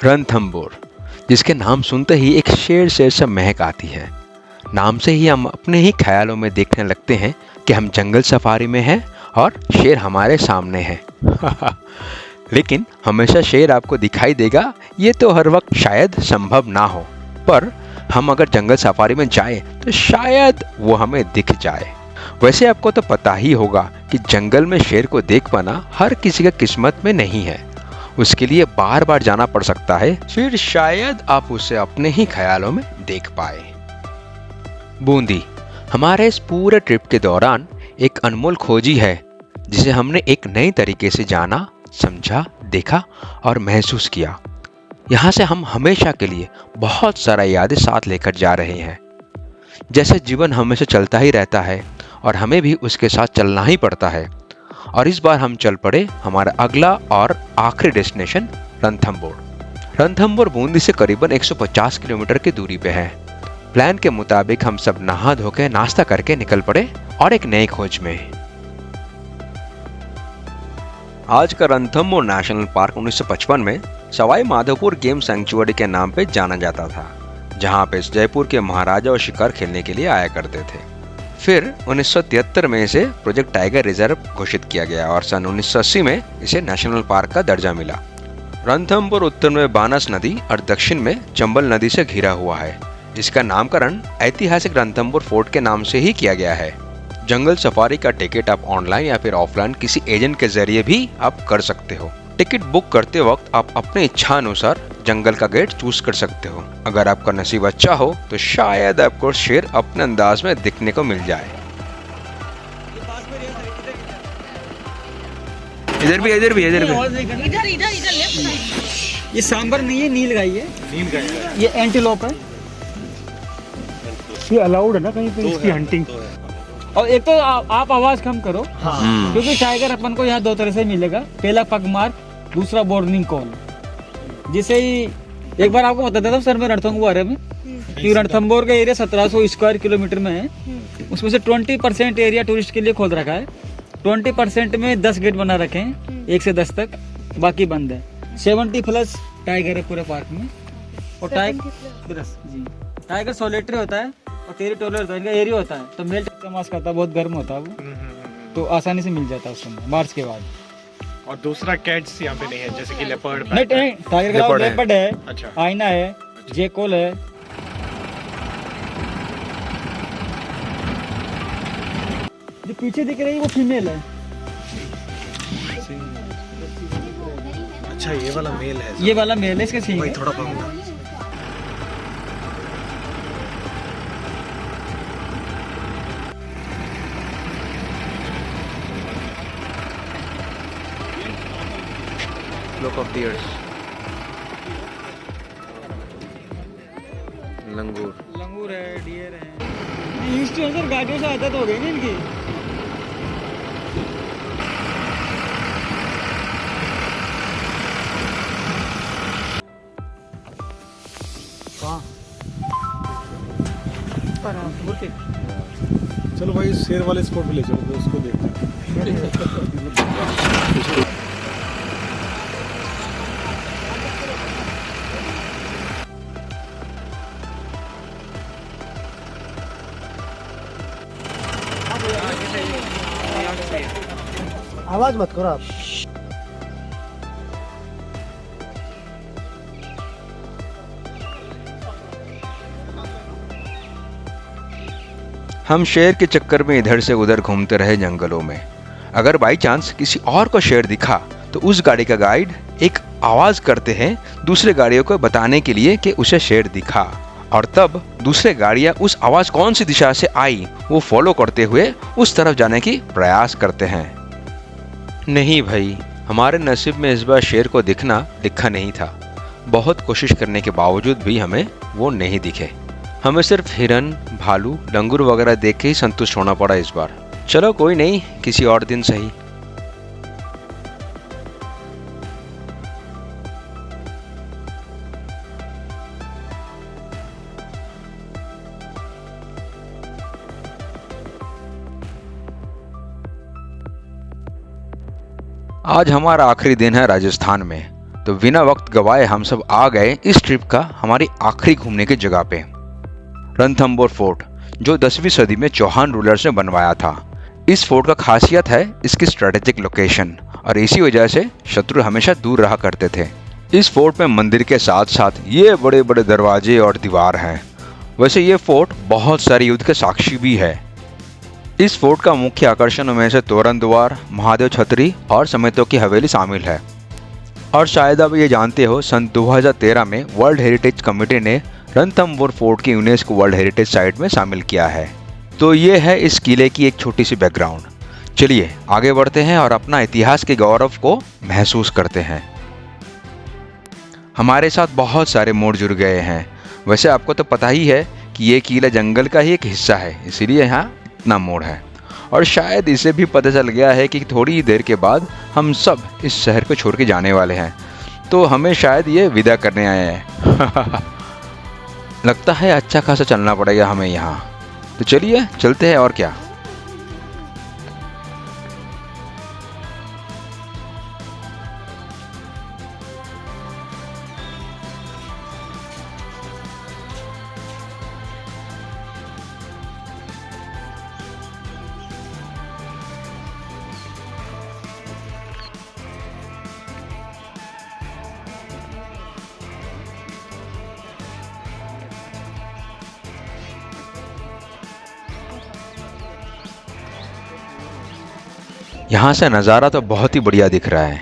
रणथंभौर, जिसके नाम सुनते ही एक शेर शेर सा महक आती है। नाम से ही हम अपने ही ख्यालों में देखने लगते हैं कि हम जंगल सफारी में हैं और शेर हमारे सामने है। लेकिन हमेशा शेर आपको दिखाई देगा ये तो हर वक्त शायद संभव ना हो, पर हम अगर जंगल सफारी में जाए तो शायद वो हमें दिख जाए। वैसे आपको तो पता ही होगा कि जंगल में शेर को देख पाना हर किसी के किस्मत में नहीं है। उसके लिए बार बार जाना पड़ सकता है, फिर शायद आप उसे अपने ही ख्यालों में देख पाए। बूंदी हमारे इस पूरे ट्रिप के दौरान एक अनमोल खोजी है, जिसे हमने एक नए तरीके से जाना, समझा, देखा और महसूस किया। यहाँ से हम हमेशा के लिए बहुत सारा यादें साथ लेकर जा रहे हैं। जैसे जीवन हमेशा चलता ही रहता है और हमें भी उसके साथ चलना ही पड़ता है। और इस बार हम चल पड़े हमारा अगला और आखिरी डेस्टिनेशन रणथंभौर। रणथंभौर बूंदी से करीबन 150 किलोमीटर की दूरी पे है। प्लान के मुताबिक हम सब नहा धो के नाश्ता करके निकल पड़े और एक नई खोज में। आज का रणथंभौर नेशनल पार्क 1955 में सवाई माधोपुर गेम सेंचुरी के नाम पे जाना जाता था, जहां पे जयपुर के महाराजा और शिकार खेलने के लिए आया करते थे। फिर 1973 में इसे प्रोजेक्ट टाइगर रिजर्व घोषित किया गया और सन 1980 में इसे नेशनल पार्क का दर्जा मिला। रणथंभौर उत्तर में बानस नदी और दक्षिण में चंबल नदी से घिरा हुआ है। इसका नामकरण ऐतिहासिक रणथंभौर फोर्ट के नाम से ही किया गया है। जंगल सफारी का टिकट आप ऑनलाइन या फिर ऑफलाइन किसी एजेंट के जरिए भी आप कर सकते हो। टिकट बुक करते वक्त आप अपने इच्छा अनुसार जंगल का गेट चूज कर सकते हो। अगर आपका नसीब अच्छा हो तो शायद आपको शेर अपने अंदाज में दिखने को मिल जाए। इधर भी इधर भी इधर भी इधर लेफ्ट। ये सांबर नहीं है, नील गाय है। नील गाय ये एंटीलोप है। ये अलाउड है ना कहीं पे इसकी हंटिंग। और एक तो आप आवाज कम करो, क्योंकि टाइगर अपन को यहाँ दो तरह से मिलेगा। पहला पग मार्क, दूसरा वार्निंग कॉल। जिसे ही एक बार आपको बता देता हूँ सर, मैं रणथंभौर बारे में कि रणथंभौर का एरिया 1700 स्क्वायर किलोमीटर में है। उसमें से 20% एरिया टूरिस्ट के लिए खोल रखा है। 20% में 10 गेट बना रखे हैं, 1 से 10 तक, बाकी बंद है। 70+ टाइगर है पूरे पार्क में। और टाइगर सोलेटरी होता है और टेरिटोरियल होता है, इनका एरिया होता है। तो मेल मास खाता है, बहुत गर्म होता है वो, तो आसानी से मिल जाता है उस समय मार्च के बाद। और दूसरा कैट्स यहाँ पे नहीं है, जैसे कि लेपर्ड। नहीं, टाइगर का लेपर्ड है, अच्छा। आईना है, जेकोल है। जो पीछे दिख रही है वो फीमेल है। अच्छा, ये वाला मेल है। ये वाला मेल है, इसका सींग है। थोड़ा पाऊंगा। Look of the earth. लंगूर है, डियर है। ईस्ट अंदर गाड़ियों से आदत हो गई ना इनकी। चलो भाई, शेर वाले स्पॉट पे ले चलो, तो उसको देखते हैं। आवाज मत करो आप। हम शेर के चक्कर में इधर से उधर घूमते रहे जंगलों में। अगर बाई चांस किसी और को शेर दिखा तो उस गाड़ी का गाइड एक आवाज करते हैं दूसरे गाड़ियों को बताने के लिए कि उसे शेर दिखा, और तब दूसरे गाड़ियां उस आवाज कौन सी दिशा से आई वो फॉलो करते हुए उस तरफ जाने की प्रयास करते हैं। नहीं भाई, हमारे नसीब में इस बार शेर को दिखना लिखा नहीं था। बहुत कोशिश करने के बावजूद भी हमें वो नहीं दिखे। हमें सिर्फ हिरन, भालू, लंगूर वगैरह देख के ही संतुष्ट होना पड़ा इस बार। चलो कोई नहीं, किसी और दिन सही। आज हमारा आखिरी दिन है राजस्थान में। तो बिना वक्त गवाए हम सब आ गए इस ट्रिप का हमारी आखिरी घूमने की जगह पे, रणथंबोर फोर्ट, जो 10वीं सदी में चौहान रूलर्स ने बनवाया था। इस फोर्ट का खासियत है इसकी स्ट्रेटेजिक लोकेशन, और इसी वजह से शत्रु हमेशा दूर रहा करते थे। इस फोर्ट में मंदिर के साथ साथ ये बड़े बड़े दरवाजे और दीवार हैं। वैसे ये फोर्ट बहुत सारे युद्ध के साक्षी भी है। इस फोर्ट का मुख्य आकर्षणों में से तोरण द्वार, महादेव छतरी और समेतों की हवेली शामिल है। और शायद आप ये जानते हो, सन 2013 में वर्ल्ड हेरिटेज कमेटी ने रणथंबोर फोर्ट की यूनेस्को वर्ल्ड हेरिटेज साइट में शामिल किया है। तो ये है इस किले की एक छोटी सी बैकग्राउंड। चलिए आगे बढ़ते हैं और अपना इतिहास के गौरव को महसूस करते हैं। हमारे साथ बहुत सारे मोड़ जुड़ गए हैं। वैसे आपको तो पता ही है कि ये किला जंगल का ही एक हिस्सा है, इसीलिए यहाँ इतना मोड़ है। और शायद इसे भी पता चल गया है कि थोड़ी ही देर के बाद हम सब इस शहर को छोड़ के जाने वाले हैं, तो हमें शायद ये विदा करने आए हैं। लगता है अच्छा खासा चलना पड़ेगा हमें यहाँ, तो चलिए चलते हैं और क्या। यहाँ से नज़ारा तो बहुत ही बढ़िया दिख रहा है।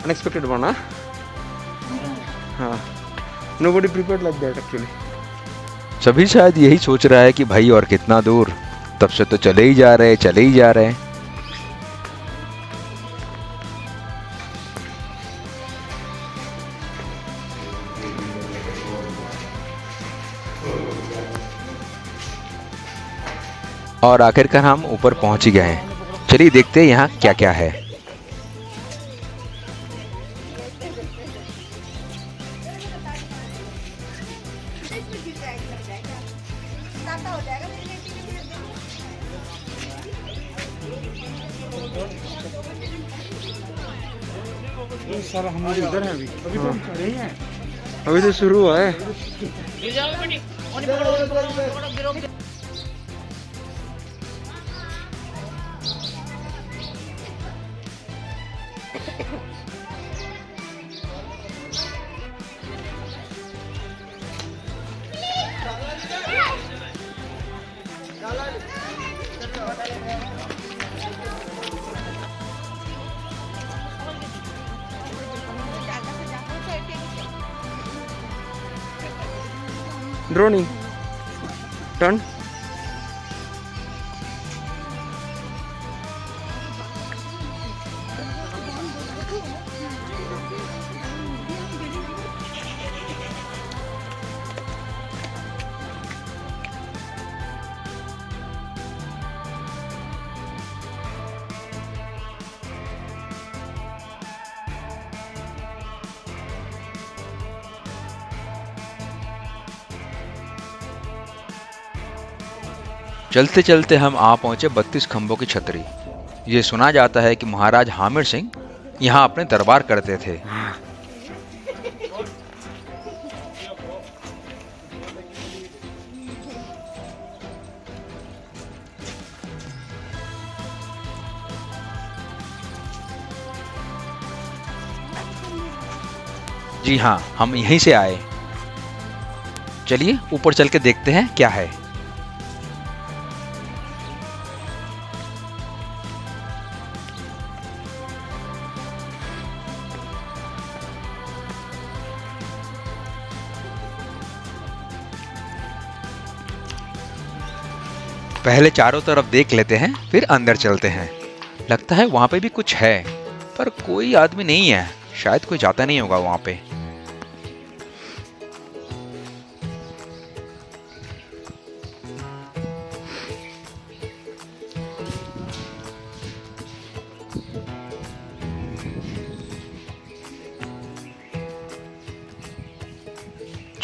Unexpected one, huh? हाँ, nobody prepared like that actually. सभी शायद यही सोच रहा है कि भाई और कितना दूर, तब से तो चले ही जा रहे हैं। और आखिरकार हम ऊपर पहुंच ही गए हैं। चलिए देखते हैं यहाँ क्या क्या है। सर हम इधर हैं अभी तो हम खड़े ही हैं। अभी तो शुरू हुआ है। Drone, turn. चलते चलते हम आ पहुंचे 32 खंभों की छतरी। ये सुना जाता है कि महाराज हामिर सिंह यहाँ अपने दरबार करते थे। जी हाँ, हम यहीं से आए। चलिए ऊपर चल के देखते हैं क्या है। पहले चारों तरफ देख लेते हैं, फिर अंदर चलते हैं। लगता है वहां पे भी कुछ है, पर कोई आदमी नहीं है। शायद कोई जाता नहीं होगा वहां पे।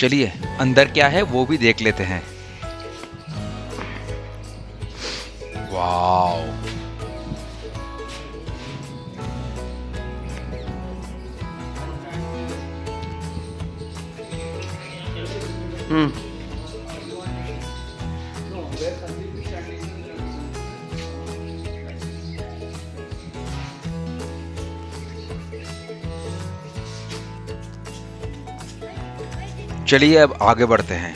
चलिए अंदर क्या है वो भी देख लेते हैं। वाओ, चलिए अब आगे बढ़ते हैं।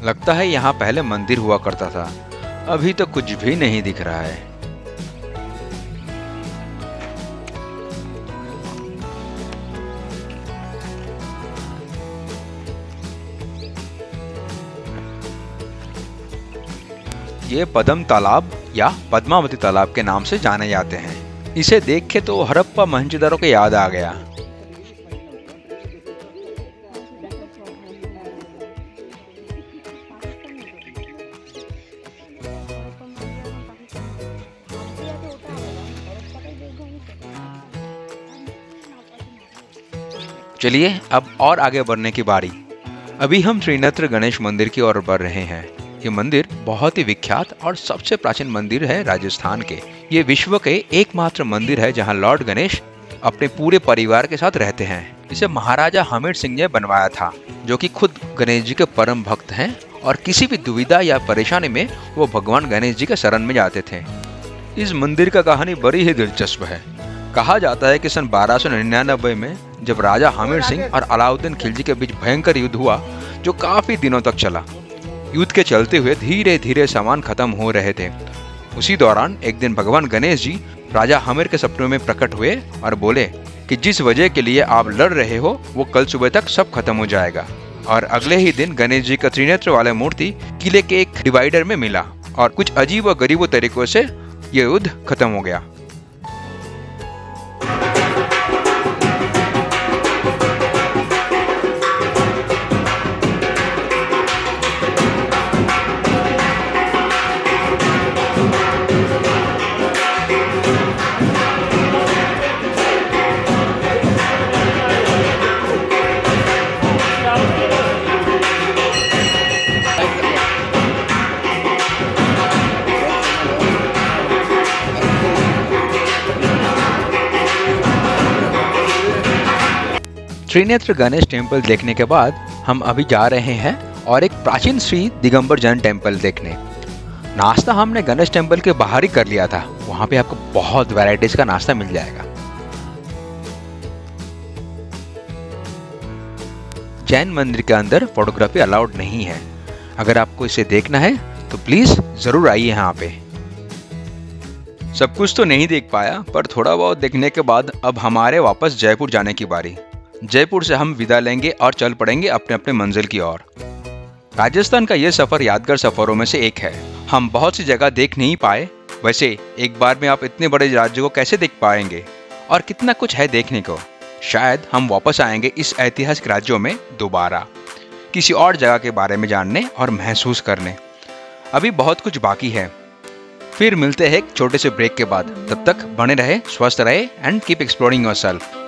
लगता है यहाँ पहले मंदिर हुआ करता था, अभी तो कुछ भी नहीं दिख रहा है। ये पद्म तालाब या पद्मावती तालाब के नाम से जाने जाते हैं। इसे देख के तो हड़प्पा मोहनजोदड़ो को याद आ गया। चलिए अब और आगे बढ़ने की बारी। अभी हम त्रिनेत्र गणेश मंदिर की ओर बढ़ रहे हैं। ये मंदिर बहुत ही विख्यात और सबसे प्राचीन मंदिर है राजस्थान के। ये विश्व के एकमात्र मंदिर है जहां लॉर्ड गणेश अपने पूरे परिवार के साथ रहते हैं। इसे महाराजा हमीर सिंह ने बनवाया था, जो कि खुद गणेश जी के परम भक्त हैं और किसी भी दुविधा या परेशानी में वो भगवान गणेश जी के शरण में जाते थे। इस मंदिर का कहानी बड़ी ही दिलचस्प है। कहा जाता है कि सन 1299 में जब राजा हमीर सिंह और अलाउद्दीन खिलजी के बीच भयंकर युद्ध हुआ, जो काफी दिनों तक चला। युद्ध के चलते हुए धीरे धीरे सामान खत्म हो रहे थे। उसी दौरान एक दिन भगवान गणेश जी राजा हमीर के सपनों में प्रकट हुए और बोले कि जिस वजह के लिए आप लड़ रहे हो वो कल सुबह तक सब खत्म हो जाएगा। और अगले ही दिन गणेश जी का त्रिनेत्र वाला मूर्ति किले के एक डिवाइडर में मिला और कुछ अजीब व गरीब तरीकों से ये युद्ध खत्म हो गया। त्रिनेत्र गणेश टेम्पल देखने के बाद हम अभी जा रहे हैं और एक प्राचीन श्री दिगंबर जैन टेम्पल देखने। नाश्ता हमने गणेश टेम्पल के बाहर ही कर लिया था। वहां पे आपको बहुत वैरायटीज का नाश्ता मिल जाएगा। जैन मंदिर के अंदर फोटोग्राफी अलाउड नहीं है। अगर आपको इसे देखना है तो प्लीज जरूर आइए यहाँ पे। सब कुछ तो नहीं देख पाया, पर थोड़ा बहुत देखने के बाद अब हमारे वापस जयपुर जाने की बारी। जयपुर से हम विदा लेंगे और चल पड़ेंगे अपने अपने मंजिल की ओर। राजस्थान का यह सफर यादगार सफरों में से एक है। हम बहुत सी जगह देख नहीं पाए। वैसे एक बार में आप इतने बड़े राज्य को कैसे देख पाएंगे, और कितना कुछ है देखने को। शायद हम वापस आएंगे इस ऐतिहासिक राज्यों में दोबारा, किसी और जगह के बारे में जानने और महसूस करने। अभी बहुत कुछ बाकी है। फिर मिलते हैं एक छोटे से ब्रेक के बाद। तब तक बने रहे, स्वस्थ रहे एंड कीप एक्सप्लोरिंग योरसेल्फ।